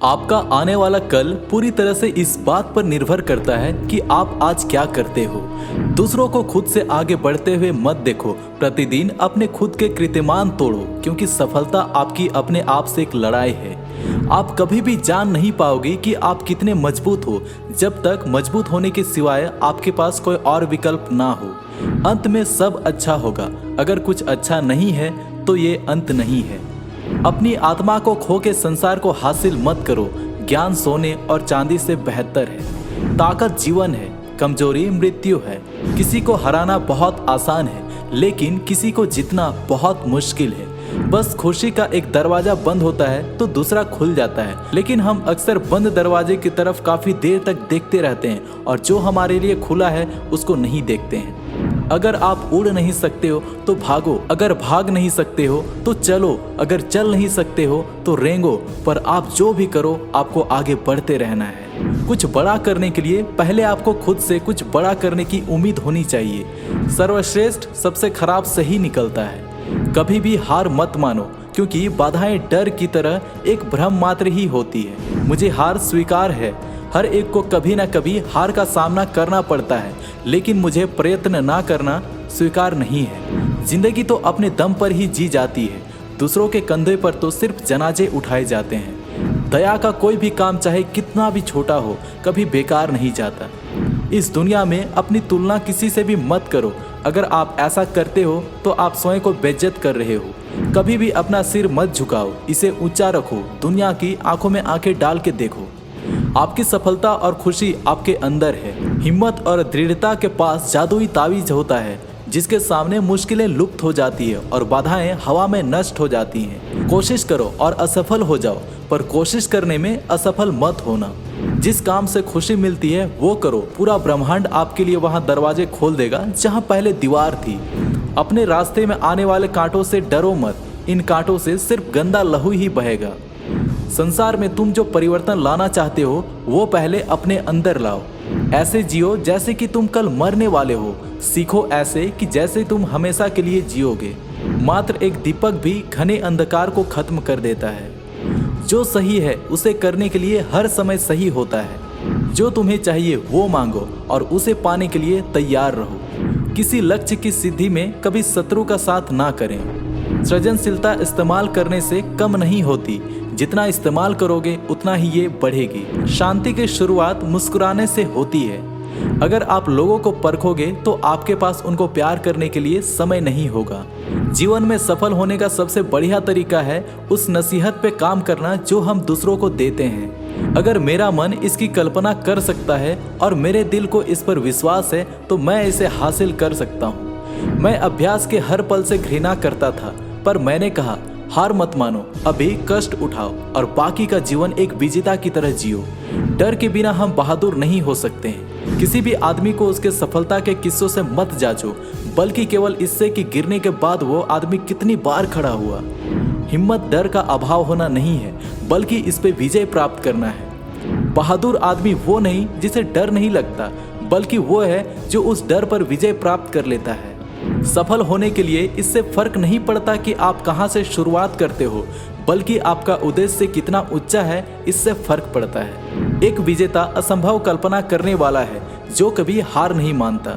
आपका आने वाला कल पूरी तरह से इस बात पर निर्भर करता है कि आप आज क्या करते हो। दूसरों को खुद से आगे बढ़ते हुए मत देखो, प्रतिदिन अपने खुद के कीर्तिमान तोड़ो, क्योंकि सफलता आपकी अपने आप से एक लड़ाई है। आप कभी भी जान नहीं पाओगे कि आप कितने मजबूत हो जब तक मजबूत होने के सिवाय आपके पास कोई और विकल्प ना हो। अंत में सब अच्छा होगा। अगर कुछ अच्छा नहीं है तो ये अंत नहीं है। अपनी आत्मा को खो के संसार को हासिल मत करो। ज्ञान सोने और चांदी से बेहतर है। ताकत जीवन है, कमजोरी मृत्यु है। किसी को हराना बहुत आसान है, लेकिन किसी को जीतना बहुत मुश्किल है। बस खुशी का एक दरवाजा बंद होता है तो दूसरा खुल जाता है, लेकिन हम अक्सर बंद दरवाजे की तरफ काफी देर तक देखते रहते हैं और जो हमारे लिए खुला है उसको नहीं देखते हैं। अगर आप उड़ नहीं सकते हो तो भागो, अगर भाग नहीं सकते हो तो चलो, अगर चल नहीं सकते हो तो रेंगो, पर आप जो भी करो आपको आगे बढ़ते रहना है। कुछ बड़ा करने के लिए पहले आपको खुद से कुछ बड़ा करने की उम्मीद होनी चाहिए। सर्वश्रेष्ठ सबसे खराब से ही निकलता है। कभी भी हार मत मानो, क्योंकि बाधाएं डर की तरह एक भ्रम मात्र ही होती है। मुझे हार स्वीकार है। हर एक को कभी ना कभी हार का सामना करना पड़ता है, लेकिन मुझे प्रयत्न ना करना स्वीकार नहीं है। जिंदगी तो अपने दम पर ही जी जाती है। दूसरों के कंधे पर तो सिर्फ जनाजे उठाए जाते हैं। दया का कोई भी काम चाहे कितना भी छोटा हो, कभी बेकार नहीं जाता। इस दुनिया में अपनी तुलना किसी से भी मत करो। अगर आप ऐसा करते हो तो आप स्वयं को बेइज्जत कर रहे हो। कभी भी अपना सिर मत झुकाओ, इसे ऊंचा रखो। दुनिया की आंखों में आंखें डाल के देखो। आपकी सफलता और खुशी आपके अंदर है। हिम्मत और दृढ़ता के पास जादुई तावीज होता है, जिसके सामने मुश्किलें लुप्त हो जाती है और बाधाएं हवा में नष्ट हो जाती हैं। कोशिश करो और असफल हो जाओ, पर कोशिश करने में असफल मत होना। जिस काम से खुशी मिलती है वो करो। पूरा ब्रह्मांड आपके लिए वहां दरवाजे खोल देगा जहां पहले दीवार थी। अपने रास्ते में आने वाले कांटों से डरो मत। इन कांटों से सिर्फ गंदा लहू ही बहेगा। संसार में तुम जो परिवर्तन लाना चाहते हो वो पहले अपने अंदर लाओ। ऐसे जियो जैसे कि तुम कल मरने वाले हो। सीखो ऐसे कि जैसे तुम हमेशा के लिए जियोगे। मात्र एक दीपक भी घने अंधकार को खत्म कर देता है। जो सही है उसे करने के लिए हर समय सही होता है। जो तुम्हें चाहिए वो मांगो और उसे पाने के लिए तैयार रहो। किसी लक्ष्य की सिद्धि में कभी शत्रु का साथ ना करें। सृजनशीलता इस्तेमाल करने से कम नहीं होती। जितना इस्तेमाल करोगे उतना ही ये बढ़ेगी। शांति की शुरुआत मुस्कुराने से होती है। अगर आप लोगों को परखोगे तो आपके पास उनको प्यार करने के लिए समय नहीं होगा। जीवन में सफल होने का सबसे बढ़िया तरीका है उस नसीहत पे काम करना जो हम दूसरों को देते हैं। अगर मेरा मन इसकी कल्पना कर सकता है और मेरे दिल को इस पर विश्वास है तो मैं इसे हासिल कर सकता हूँ। मैं अभ्यास के हर पल से घृणा करता था, पर मैंने कहा हार मत मानो, अभी कष्ट उठाओ और बाकी का जीवन एक विजेता की तरह जियो। डर के बिना हम बहादुर नहीं हो सकते हैं। किसी भी आदमी को उसके सफलता के किस्सों से मत जांचो, बल्कि केवल इससे कि गिरने के बाद वो आदमी कितनी बार खड़ा हुआ। हिम्मत डर का अभाव होना नहीं है, बल्कि इस पे विजय प्राप्त करना है। बहादुर आदमी वो नहीं जिसे डर नहीं लगता, बल्कि वो है जो उस डर पर विजय प्राप्त कर लेता है। सफल होने के लिए इससे फर्क नहीं पड़ता कि आप कहां से शुरुआत करते हो, बल्कि आपका उद्देश्य कितना ऊंचा है इससे फर्क पड़ता है। एक विजेता असंभव कल्पना करने वाला है जो कभी हार नहीं मानता।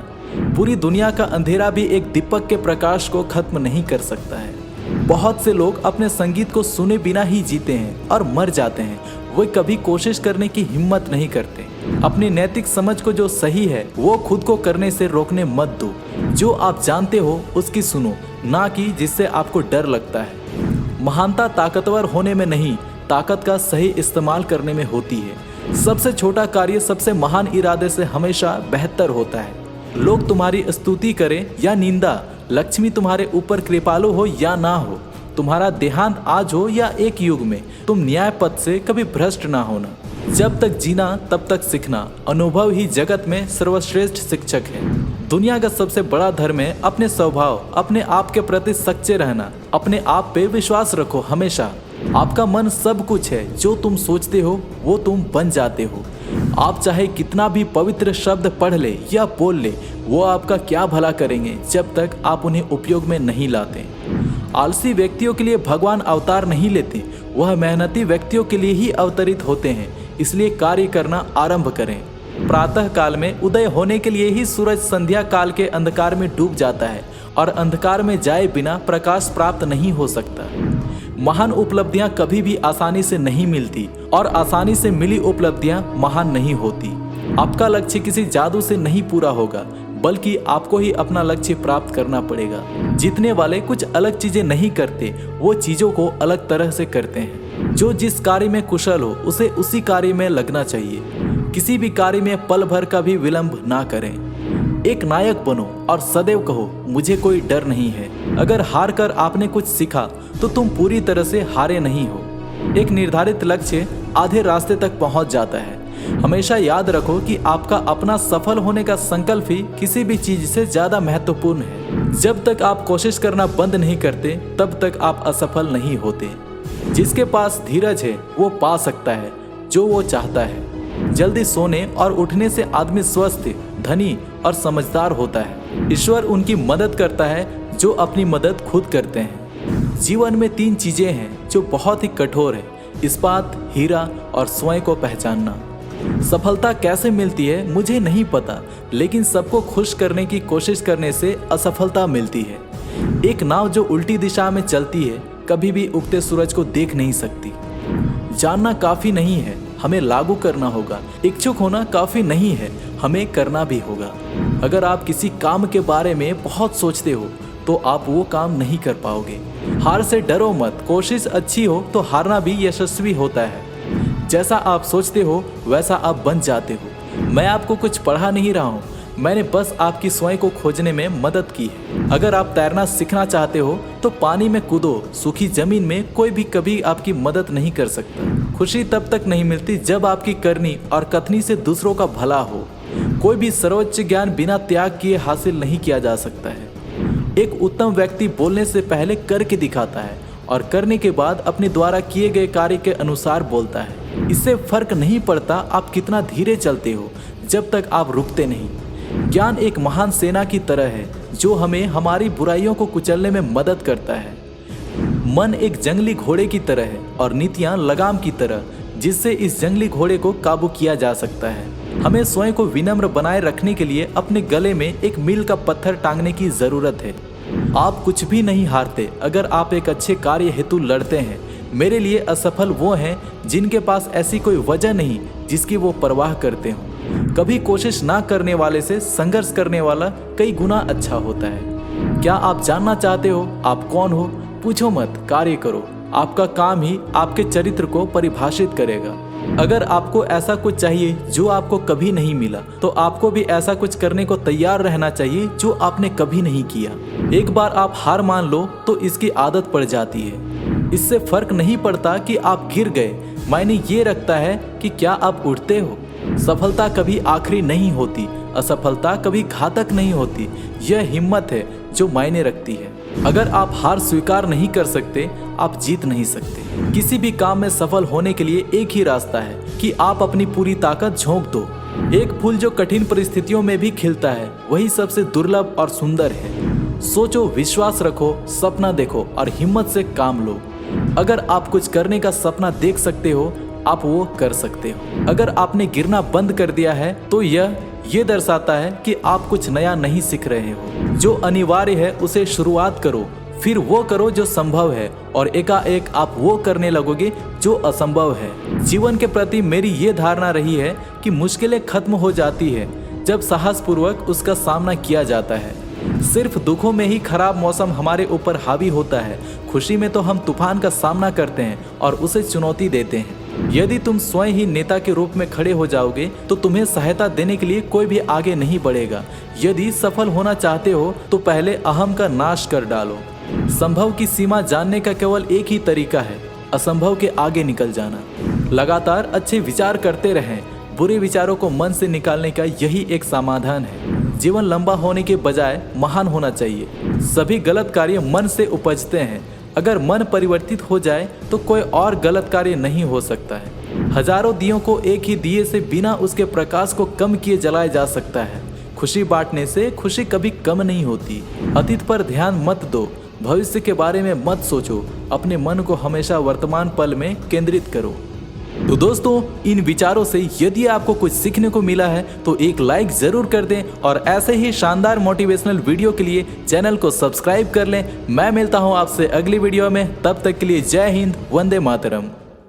पूरी दुनिया का अंधेरा भी एक दीपक के प्रकाश को खत्म नहीं कर सकता है। बहुत से लोग अपने संगीत को सुने बिना ही जीते हैं और मर जाते हैं। वे कभी कोशिश करने की हिम्मत नहीं करते। अपनी नैतिक समझ को जो सही है वो खुद को करने से रोकने मत दो। जो आप जानते हो उसकी सुनो, ना कि जिससे आपको डर लगता है। महानता ताकतवर होने में नहीं, ताकत का सही इस्तेमाल करने में होती है। सबसे छोटा कार्य सबसे महान इरादे से हमेशा बेहतर होता है। लोग तुम्हारी स्तुति करें या निंदा, लक्ष्मी तुम्हारे ऊपर कृपालु हो या ना हो, तुम्हारा देहांत आज हो या एक युग में, तुम न्याय पथ से कभी भ्रष्ट ना होना। जब तक जीना तब तक सीखना। अनुभव ही जगत में सर्वश्रेष्ठ शिक्षक है। दुनिया का सबसे बड़ा धर्म है अपने स्वभाव, अपने आप के प्रति सच्चे रहना। अपने आप पे विश्वास रखो हमेशा। आपका मन सब कुछ है। जो तुम सोचते हो वो तुम बन जाते हो। आप चाहे कितना भी पवित्र शब्द पढ़ ले या बोल ले, वो आपका क्या भला करेंगे जब तक आप उन्हें उपयोग में नहीं लाते। आलसी व्यक्तियों के लिए भगवान अवतार नहीं लेते, वह मेहनती व्यक्तियों के लिए ही अवतरित होते हैं, इसलिए कार्य करना आरंभ करें। प्रातः काल में उदय होने के लिए ही सूरज संध्या काल के अंधकार में डूब जाता है और अंधकार में जाए बिना प्रकाश प्राप्त नहीं हो सकता। महान उपलब्धियां कभी भी आसानी से नहीं मिलती और आसानी से मिली उपलब्धियां महान नहीं होती। आपका लक्ष्य किसी जादू से नहीं पूरा होगा, बल्कि आपको ही अपना लक्ष्य प्राप्त करना पड़ेगा। जीतने वाले कुछ अलग चीजें नहीं करते, वो चीजों को अलग तरह से करते हैं। जो जिस कार्य में कुशल हो उसे उसी कार्य में लगना चाहिए। किसी भी कार्य में पल भर का भी विलंब ना करें। एक नायक बनो और सदैव कहो मुझे कोई डर नहीं है। अगर हार कर आपने कुछ सीखा तो तुम पूरी तरह से हारे नहीं हो। एक निर्धारित लक्ष्य आधे रास्ते तक पहुंच जाता है। हमेशा याद रखो कि आपका अपना सफल होने का संकल्प ही किसी भी चीज से ज्यादा महत्वपूर्ण है। जब तक आप कोशिश करना बंद नहीं करते तब तक आप असफल नहीं होते। जिसके पास धीरज है वो पा सकता है जो वो चाहता है। जल्दी सोने और उठने से आदमी स्वस्थ, धनी और समझदार होता है। ईश्वर उनकी मदद करता है जो अपनी मदद खुद करते हैं। जीवन में 3 चीजें हैं जो बहुत ही कठोर है: इस्पात, हीरा और स्वयं को पहचानना। सफलता कैसे मिलती है मुझे नहीं पता, लेकिन सबको खुश करने की कोशिश करने से असफलता मिलती है। एक नाव जो उल्टी दिशा में चलती है कभी भी उगते सूरज को देख नहीं सकती। जानना काफी नहीं है, हमें लागू करना होगा। इच्छुक होना काफी नहीं है, हमें करना भी होगा। अगर आप किसी काम के बारे में बहुत सोचते हो तो आप वो काम नहीं कर पाओगे। हार से डरो मत, कोशिश अच्छी हो तो हारना भी यशस्वी होता है। जैसा आप सोचते हो वैसा आप बन जाते हो। मैं आपको कुछ पढ़ा नहीं रहा हूँ, मैंने बस आपकी स्वयं को खोजने में मदद की है। अगर आप तैरना सीखना चाहते हो तो पानी में कूदो। सूखी जमीन में कोई भी कभी आपकी मदद नहीं कर सकता। खुशी तब तक नहीं मिलती जब आपकी करनी और कथनी से दूसरों का भला हो। कोई भी सर्वोच्च ज्ञान बिना त्याग किए हासिल नहीं किया जा सकता है। एक उत्तम व्यक्ति बोलने से पहले करके दिखाता है और करने के बाद अपने द्वारा किए गए कार्य के अनुसार बोलता है। इससे फर्क नहीं पड़ता आप कितना धीरे चलते हो जब तक आप रुकते नहीं। ज्ञान एक महान सेना की तरह है जो हमें हमारी बुराइयों को कुचलने में मदद करता है। मन एक जंगली घोड़े की तरह है और नीतियां लगाम की तरह, जिससे इस जंगली घोड़े को काबू किया जा सकता है। हमें स्वयं को विनम्र बनाए रखने के लिए अपने गले में एक मील का पत्थर टांगने की जरूरत है। आप कुछ भी नहीं हारते अगर आप एक अच्छे कार्य हेतु लड़ते हैं। मेरे लिए असफल वो हैं जिनके पास ऐसी कोई वजह नहीं जिसकी वो परवाह करते हों। कभी कोशिश ना करने वाले से संघर्ष करने वाला कई गुना अच्छा होता है। क्या आप जानना चाहते हो आप कौन हो? पूछो मत, कार्य करो। आपका काम ही आपके चरित्र को परिभाषित करेगा। अगर आपको ऐसा कुछ चाहिए जो आपको कभी नहीं मिला तो आपको भी ऐसा कुछ करने को तैयार रहना चाहिए जो आपने कभी नहीं किया। एक बार आप हार मान लो तो इसकी आदत पड़ जाती है। इससे फर्क नहीं पड़ता कि आप गिर गए, मायने ये रखता है कि क्या आप उठते हो। सफलता कभी आखिरी नहीं होती, असफलता कभी घातक नहीं होती। यह हिम्मत है जो मायने रखती है। अगर आप हार स्वीकार नहीं कर सकते आप जीत नहीं सकते। किसी भी काम में सफल होने के लिए एक ही रास्ता है कि आप अपनी पूरी ताकत झोंक दो। एक फूल जो कठिन परिस्थितियों में भी खिलता है वही सबसे दुर्लभ और सुंदर है। सोचो, विश्वास रखो, सपना देखो और हिम्मत से काम लो। अगर आप कुछ करने का सपना देख सकते हो आप वो कर सकते हो। अगर आपने गिरना बंद कर दिया है तो ये दर्शाता है कि आप कुछ नया नहीं सीख रहे हो। जो अनिवार्य है उसे शुरुआत करो, फिर वो करो जो संभव है और एकाएक आप वो करने लगोगे जो असंभव है। जीवन के प्रति मेरी ये धारणा रही है कि मुश्किलें खत्म हो जाती है जब साहसपूर्वक उसका सामना किया जाता है। सिर्फ दुखों में ही खराब मौसम हमारे ऊपर हावी होता है। खुशी में तो हम तूफान का सामना करते हैं और उसे चुनौती देते हैं। यदि तुम स्वयं ही नेता के रूप में खड़े हो जाओगे तो तुम्हें सहायता देने के लिए कोई भी आगे नहीं बढ़ेगा। यदि सफल होना चाहते हो तो पहले अहम का नाश कर डालो। संभव की सीमा जानने का केवल एक ही तरीका है, असंभव के आगे निकल जाना। लगातार अच्छे विचार करते रहें। बुरे विचारों को मन से निकालने का यही एक समाधान है। जीवन लंबा होने के बजाय महान होना चाहिए। सभी गलत कार्य मन से उपजते हैं। अगर मन परिवर्तित हो जाए तो कोई और गलत कार्य नहीं हो सकता है। हजारों दियों को एक ही दिए से बिना उसके प्रकाश को कम किए जलाया जा सकता है। खुशी बांटने से खुशी कभी कम नहीं होती। अतीत पर ध्यान मत दो, भविष्य के बारे में मत सोचो, अपने मन को हमेशा वर्तमान पल में केंद्रित करो। तो दोस्तों, इन विचारों से यदि आपको कुछ सीखने को मिला है तो एक लाइक जरूर कर दें और ऐसे ही शानदार मोटिवेशनल वीडियो के लिए चैनल को सब्सक्राइब कर लें। मैं मिलता हूं आपसे अगली वीडियो में, तब तक के लिए जय हिंद, वंदे मातरम।